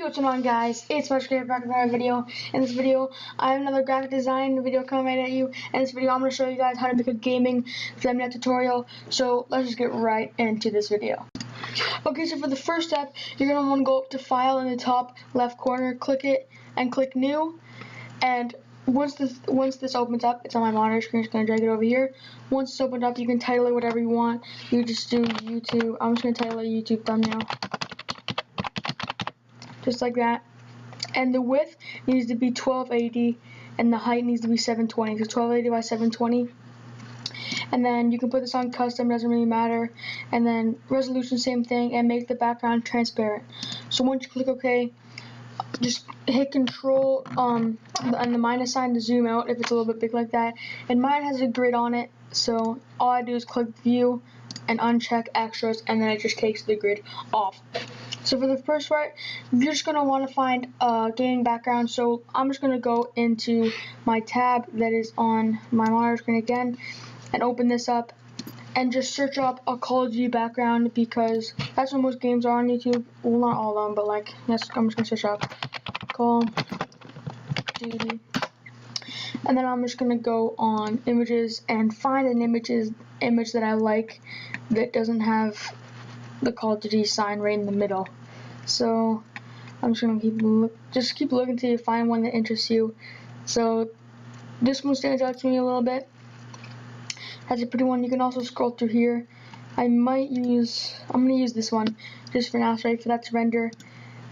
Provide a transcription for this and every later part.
what's going on, guys? It's MuchCreator back with another video. In this video, I have another graphic design video coming at you. In this video, I'm going to show you guys how to make a gaming thumbnail tutorial. So let's just get right into this video. Okay, so for the first step, you're going to want to go up to File in the top left corner, click it, and click New. And once this opens up, it's on my monitor screen. Just going to drag it over here. Once it's opened up, you can title it whatever you want. You just do YouTube. I'm just going to title it YouTube thumbnail. Just like that. And the width needs to be 1280 and the height needs to be 720. So 1280 by 720. And then you can put this on custom, doesn't really matter. And then resolution, same thing, and make the background transparent. So once you click OK, just hit Control and the minus sign to zoom out if it's a little bit big like that. And mine has a grid on it, so all I do is click View and uncheck Extras, and then it just takes the grid off. So for the first part, you're just going to want to find a gaming background. So I'm just going to go into my tab that is on my monitor screen again and open this up and just search up a Call of Duty background, because that's what most games are on YouTube. Well, not all of them, but like, yes, I'm just going to search up Call of Duty. And then I'm just going to go on images and find an image that I like that doesn't have the Call of Duty sign right in the middle. So I'm just gonna keep looking until you find one that interests you. So this one stands out to me a little bit. That's a pretty one. You can also scroll through here. I'm gonna use this one just for now, so wait for that to render,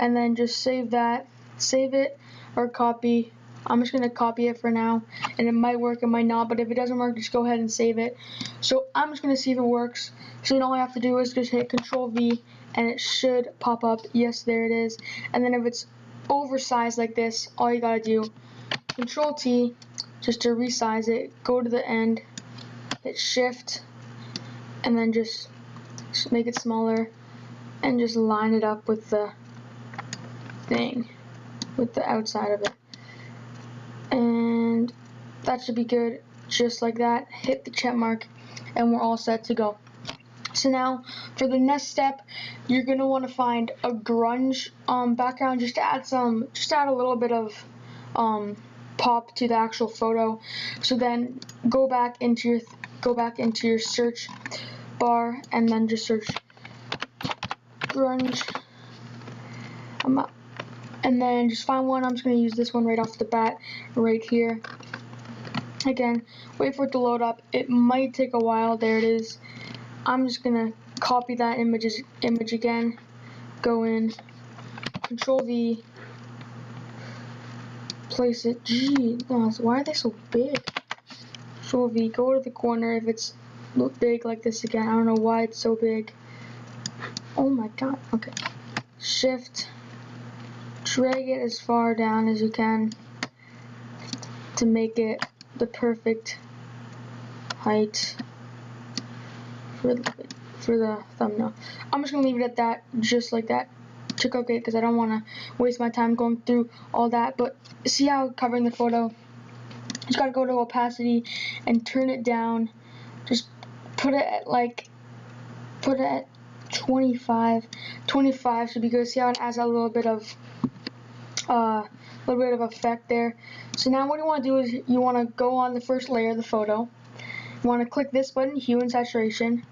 and then just save it or copy. I'm just gonna copy it for now, and it might work, it might not, but if it doesn't work, just go ahead and save it. So I'm just gonna see if it works. So then all I have to do is just hit Control V, and it should pop up. Yes, there it is. And then if it's oversized like this, all you gotta do, Control T, just to resize it. Go to the end, hit Shift, and then just make it smaller, and just line it up with the thing, with the outside of it. And that should be good, just like that. Hit the check mark, and we're all set to go. So now, for the next step, you're gonna want to find a grunge background, just to add a little bit of pop to the actual photo. So then go back into your search bar, and then just search grunge. And then just find one. I'm just going to use this one right off the bat, right here. Again, wait for it to load up. It might take a while. There it is. I'm just going to copy that image again. Go in, Control V, place it. Gee, why are they so big? Control V, go to the corner if it's big like this again. I don't know why it's so big. Oh my god. Okay. Shift. Drag it as far down as you can to make it the perfect height for the thumbnail. I'm just gonna leave it at that, just like that. Check OK, because I don't want to waste my time going through all that. But see how covering the photo, just gotta go to opacity and turn it down. Just put it at 25. 25 should be good. See how it adds a little bit of effect there. So now what you want to do is you want to go on the first layer of the photo. You want to click this button, Hue and Saturation,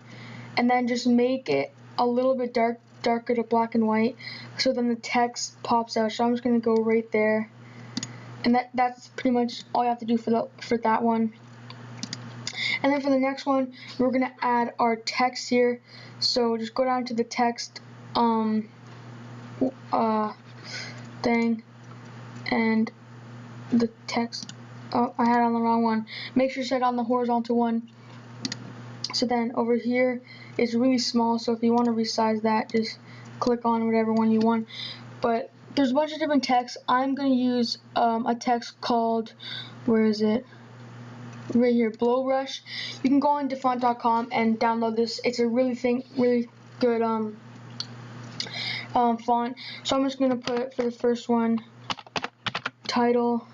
and then just make it a little bit darker to black and white, so then the text pops out. So I'm just going to go right there, and that's pretty much all you have to do for that one. And then for the next one, we're going to add our text here. So just go down to the text thing, and the text, oh, I had it on the wrong one. Make sure you set it on the horizontal one. So then over here it's really small, so if you want to resize that, just click on whatever one you want. But there's a bunch of different texts. I'm going to use a text called, where is it? Right here, Blow Rush. You can go on dafont.com and download this. It's a really good font. So I'm just gonna put, for the first one, title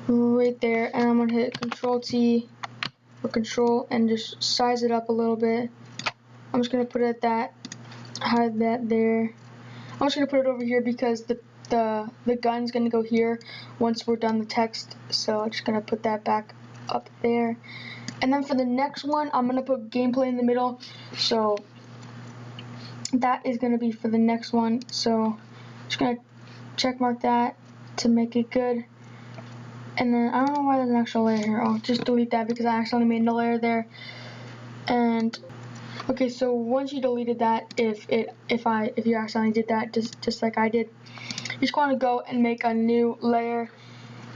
right there, and I'm gonna hit Control T or Control and just size it up a little bit. I'm just gonna put it at that, hide that there. I'm just gonna put it over here because the gun's gonna go here once we're done the text. So I'm just gonna put that back up there. And then for the next one, I'm gonna put gameplay in the middle. So that is gonna be for the next one. So just gonna check mark that to make it good. And then I don't know why there's an extra layer here. I'll just delete that because I accidentally made a layer there. And okay, so once you deleted that, if you accidentally did that, just like I did, you just want to go and make a new layer,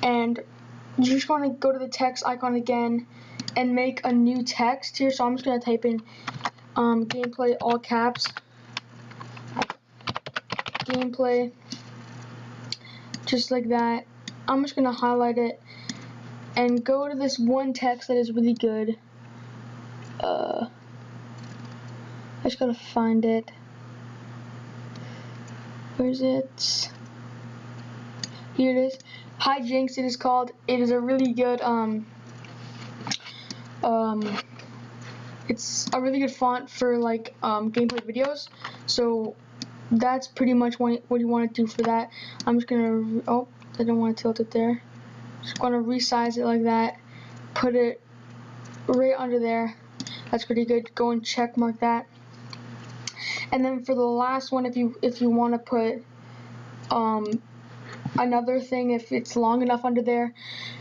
and you just want to go to the text icon again and make a new text here. So I'm just gonna type in gameplay all caps, gameplay, just like that. I'm just gonna highlight it and go to this one text that is really good. I just gotta find it. Where is it? Here it is. Hijinks it is called. It is a really good it's a really good font for like gameplay videos. So that's pretty much what you want to do for that. I'm just gonna I don't want to tilt it there. Just gonna resize it like that. Put it right under there. That's pretty good. Go and check mark that. And then for the last one, if you want to put another thing, if it's long enough under there,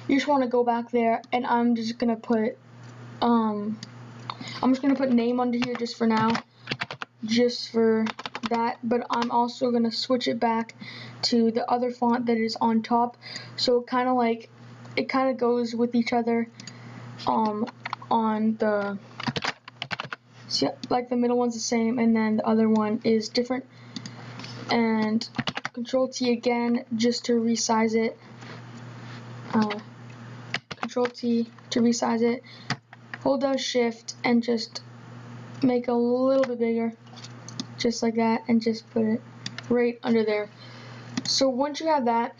you just want to go back there, and I'm just gonna put name under here just for now, just for that. But I'm also gonna switch it back to the other font that is on top, so it kind of goes with each other. On the like the middle one's the same, and then the other one is different. And Control T again just to resize it. Control T to resize it. Hold down Shift and just make a little bit bigger, just like that, and just put it right under there. So once you have that,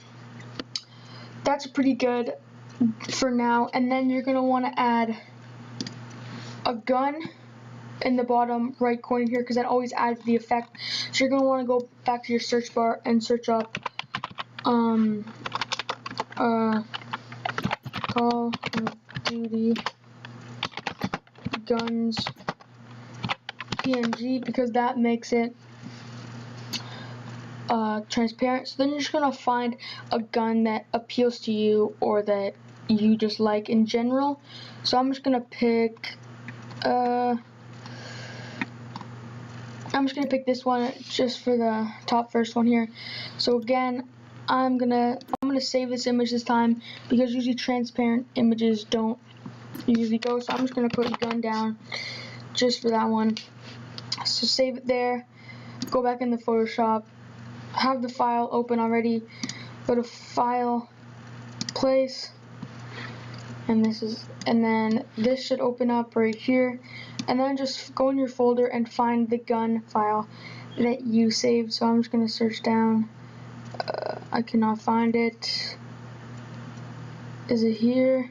that's pretty good for now. And then you're gonna want to add a gun in the bottom right corner here, because that always adds the effect. So you're going to want to go back to your search bar and search up Call of Duty guns PNG, because that makes it transparent. So then you're just going to find a gun that appeals to you or that you just like in general. So I'm just going to pick this one just for the top first one here. So again, I'm gonna save this image this time, because usually transparent images don't usually go. So I'm just gonna put gun down just for that one. So save it there. Go back into Photoshop. Have the file open already. Go to File, Place, and then this should open up right here. And then just go in your folder and find the gun file that you saved. So I'm just going to search down. I cannot find it. Is it here?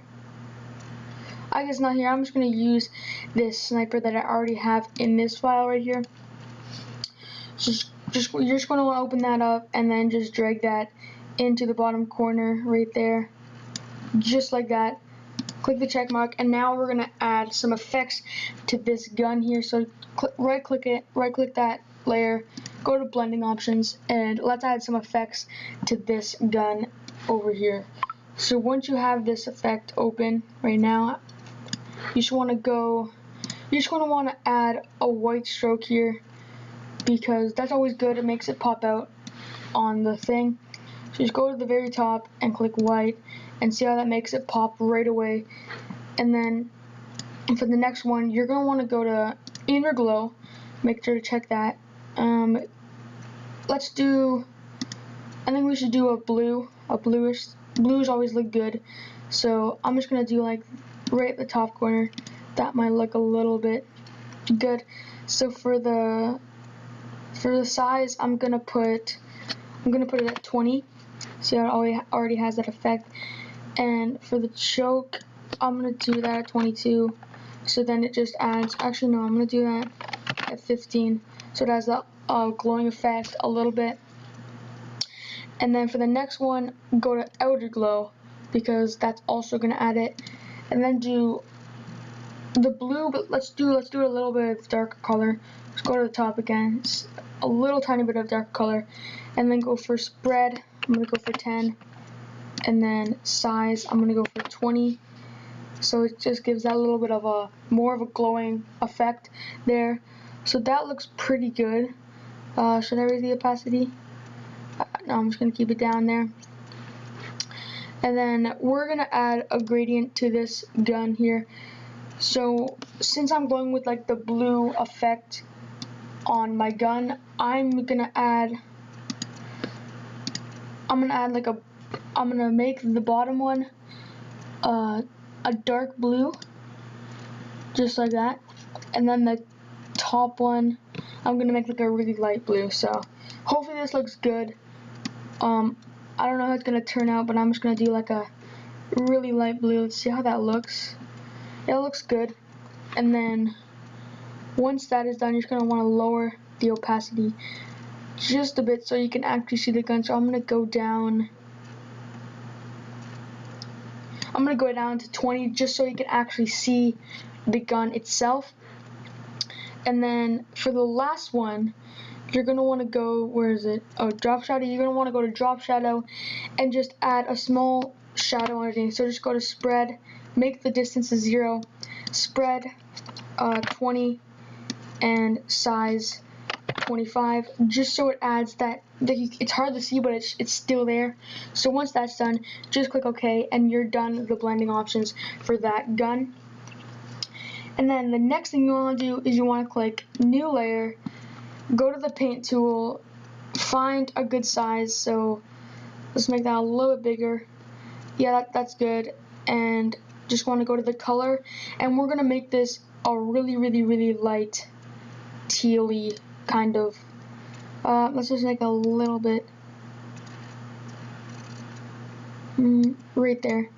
I guess not here. I'm just going to use this sniper that I already have in this file right here. So you're just going to want to open that up and then just drag that into the bottom corner right there. Just like that. Click the check mark, and now we're gonna add some effects to this gun here. So right click that layer, go to blending options, and let's add some effects to this gun over here. So once you have this effect open right now, you just want to add a white stroke here, because that's always good. It makes it pop out on the thing. So just go to the very top and click white, and see how that makes it pop right away. And then for the next one, you're going to want to go to Inner Glow. Make sure to check that. I think we should do a blue, bluish. Blues always look good. So I'm just going to do like right at the top corner. That might look a little bit good. So for the size, I'm going to put it at 20. See how it already has that effect. And for the choke, I'm going to do that at 22. So then it just adds, actually no, I'm going to do that at 15. So it has the glowing effect a little bit. And then for the next one, go to Outer Glow, because that's also going to add it. And then do the blue, but let's do a little bit of darker color. Let's go to the top again. It's a little tiny bit of dark color. And then go for spread. I'm going to go for 10. And then size, I'm going to go for 20. So it just gives that a little bit of a more of a glowing effect there. So that looks pretty good. Should I raise the opacity? No, I'm just going to keep it down there. And then we're going to add a gradient to this gun here. So since I'm going with like the blue effect on my gun, I'm going to make the bottom one a dark blue, just like that. And then the top one, I'm going to make like a really light blue. So hopefully this looks good. I don't know how it's going to turn out, but I'm just going to do like a really light blue. Let's see how that looks. It looks good. And then once that is done, you're just going to want to lower the opacity just a bit so you can actually see the gun. So I'm going to go down to 20 just so you can actually see the gun itself. And then for the last one, you're going to want to go, where is it? Oh, drop shadow. You're going to want to go to drop shadow and just add a small shadow underneath. So just go to spread, make the distance 0, spread 20, and size 25, just so it adds that, it's hard to see, but it's still there. So once that's done, just click OK, and you're done with the blending options for that gun. And then the next thing you want to do is you want to click New Layer, go to the Paint tool, find a good size. So let's make that a little bit bigger. Yeah, that's good. And just want to go to the color, and we're gonna make this a really light teal-y kind of. Let's just make a little bit right there,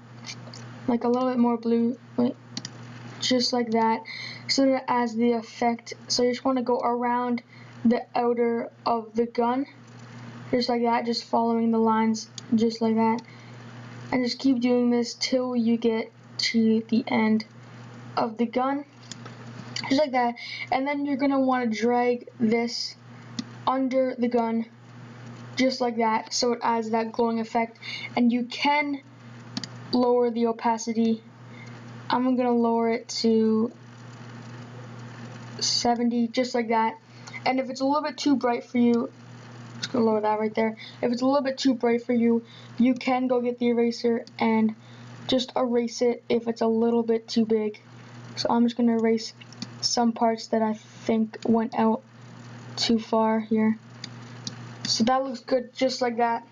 like a little bit more blue. Wait, just like that, so that it adds the effect. So you just want to go around the outer of the gun, just like that, just following the lines, just like that, and just keep doing this till you get to the end of the gun, just like that. And then you're gonna want to drag this under the gun, just like that, so it adds that glowing effect. And you can lower the opacity. I'm gonna lower it to 70, just like that. And if it's a little bit too bright for you, just gonna lower that right there. If it's a little bit too bright for you, you can go get the eraser and just erase it if it's a little bit too big. So I'm just gonna erase some parts that I think went out too far here. So that looks good, just like that.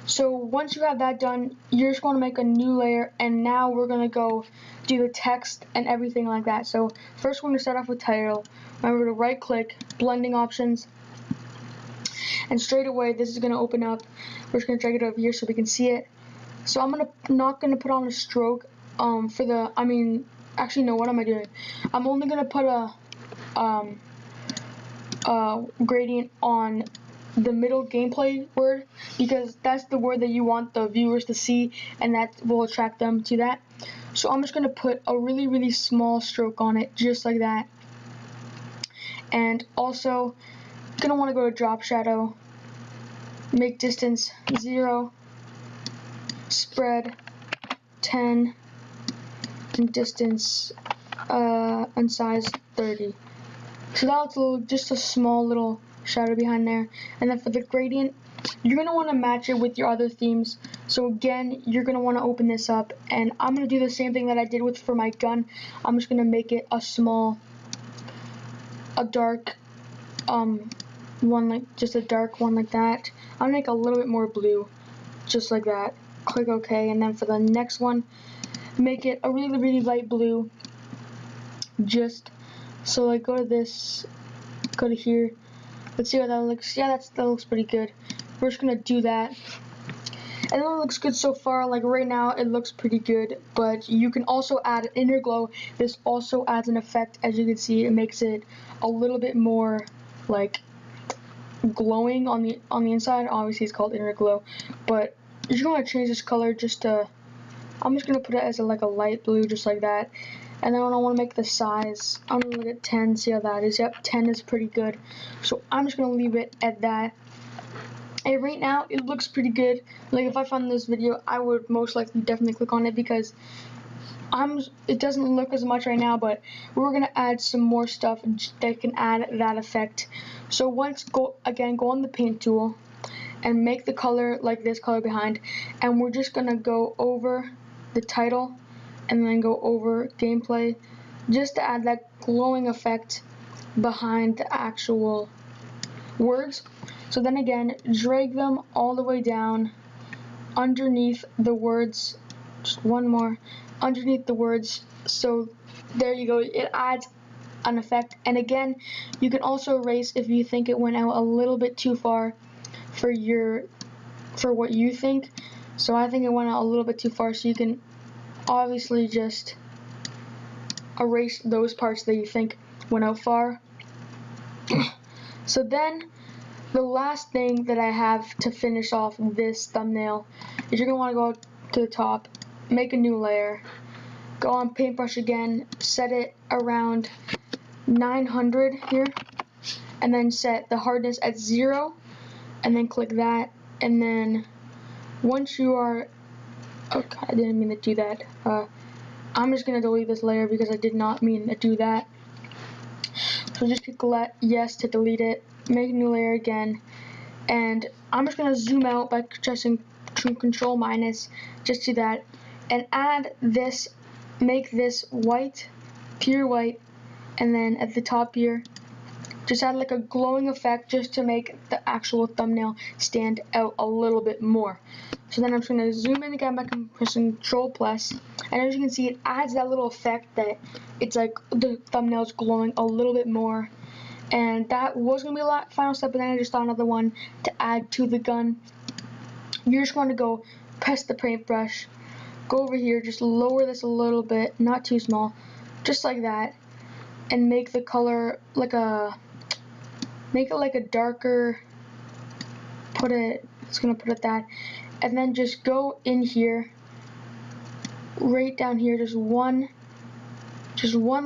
So once you have that done, you're just going to make a new layer, and now we're going to go do the text and everything like that. So first we're going to start off with title. Remember to right click, blending options, and straight away this is going to open up. We're just going to drag it over here so we can see it. So I'm not going to put on a stroke actually no, what am I doing? I'm only going to put a gradient on the middle gameplay word, because that's the word that you want the viewers to see, and that will attract them to that. So I'm just going to put a really small stroke on it, just like that. And also going to want to go to drop shadow, make distance 0, spread 10, and distance and size 30. So that's just a small little shadow behind there. And then for the gradient, you're going to want to match it with your other themes. So again, you're going to want to open this up, and I'm going to do the same thing that I did for my gun. I'm just going to make it a dark one, like just a dark one like that. I'm going to make a little bit more blue, just like that. Click OK, and then for the next one, make it a really light blue. Just so like go to this, go to here. Let's see how that looks. Yeah, that looks pretty good. We're just gonna do that. And it looks good so far. Like right now, it looks pretty good. But you can also add inner glow. This also adds an effect. As you can see, it makes it a little bit more like glowing on the inside. Obviously, it's called inner glow, but you're just gonna change this color just to. I'm just gonna put it as like a light blue, just like that. And then I want to make the size. I'm gonna look at 10. See how that is. Yep, 10 is pretty good. So I'm just gonna leave it at that. And right now, it looks pretty good. Like if I found this video, I would most likely definitely click on it because it doesn't look as much right now, but we're gonna add some more stuff that can add that effect. So go on the paint tool and make the color like this color behind, and we're just gonna go over the title and then go over gameplay just to add that glowing effect behind the actual words. So then again, drag them all the way down underneath the words, just one more, underneath the words. So there you go, it adds an effect. And again, you can also erase if you think it went out a little bit too far for what you think. So I think it went out a little bit too far, so you can obviously just erase those parts that you think went out far. So then the last thing that I have to finish off this thumbnail is you're going to want to go to the top, make a new layer, go on paintbrush again, set it around 900 here, and then set the hardness at 0, and then click that. And then once you are, okay, I didn't mean to do that. I'm just going to delete this layer because I did not mean to do that. So just click yes to delete it, make a new layer again, and I'm just going to zoom out by pressing Control minus, just do that, and add this, make this white, pure white, and then at the top here, just add like a glowing effect just to make the actual thumbnail stand out a little bit more. So then I'm just going to zoom in again by pressing Control plus, and as you can see, it adds that little effect that it's like the thumbnail's glowing a little bit more. And that was going to be the final step, but then I just thought another one to add to the gun. You're just going to go press the paintbrush, go over here, just lower this a little bit, not too small, just like that, and make the color like make it like a darker, it's going to put it that, and then just go in here, right down here, just one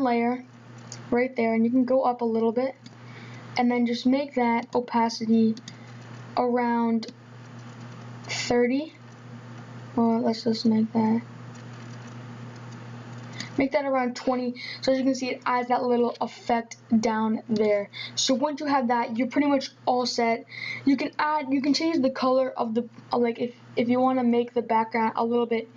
layer right there, and you can go up a little bit, and then just make that opacity around 30. Well, let's just make that around 20. So as you can see, it adds that little effect down there. So once you have that, you're pretty much all set. You can change the color of the, like if you want to make the background a little bit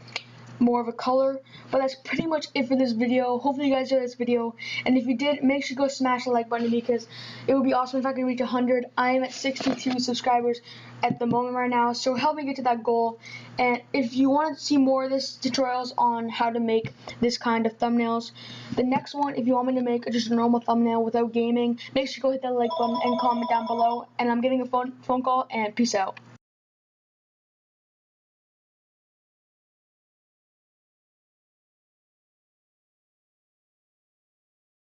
more of a color, but that's pretty much it for this video. Hopefully you guys enjoyed this video, and if you did, make sure to go smash the like button because it would be awesome if I could reach 100. I am at 62 subscribers at the moment right now, so help me get to that goal. And if you want to see more of this tutorials on how to make this kind of thumbnails, the next one, if you want me to make just a normal thumbnail without gaming, make sure to go hit that like button and comment down below. And I'm getting a phone call, and peace out.